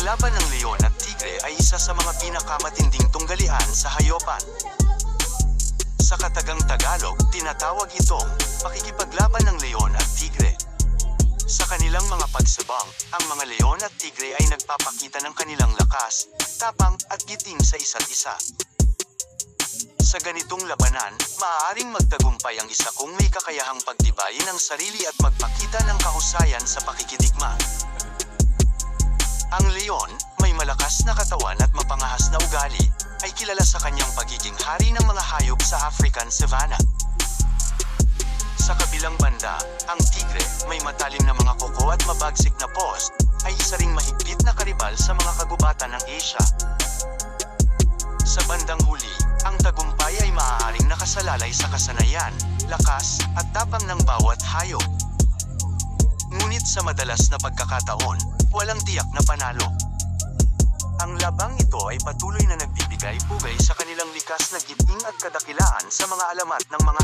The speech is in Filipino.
laban ng leon at tigre ay isa sa mga pinakamatinding tunggalian sa hayopan. Sa katagang Tagalog, tinatawag itong pakikipaglaban ng leon at tigre. Sa kanilang mga pagsabang, ang mga leon at tigre ay nagpapakita ng kanilang lakas, tapang at giting sa isa't isa. Sa ganitong labanan, maaaring magtagumpay ang isa kung may kakayahang pagtibayin ang sarili at magpakita ng kahusayan sa pakikidigma. Ang leon, may malakas na katawan at mapangahas na ugali, ay kilala sa kanyang pagiging hari ng mga hayop sa African savanna. Sa kabilang banda, ang tigre, may matalim na mga kuko at mabagsik na paws, ay isa ring mahigpit na karibal sa mga kagubatan ng Asia. Sa bandang huli, ang tagumpay ay maaaring nakasalalay sa kasanayan, lakas, at tapang ng bawat hayop. Ngunit sa madalas na pagkakataon, walang tiyak na panalo. Ang labang ito ay patuloy na nagbibigay pugay sa kanilang likas na giting at kadakilaan sa mga alamat ng mga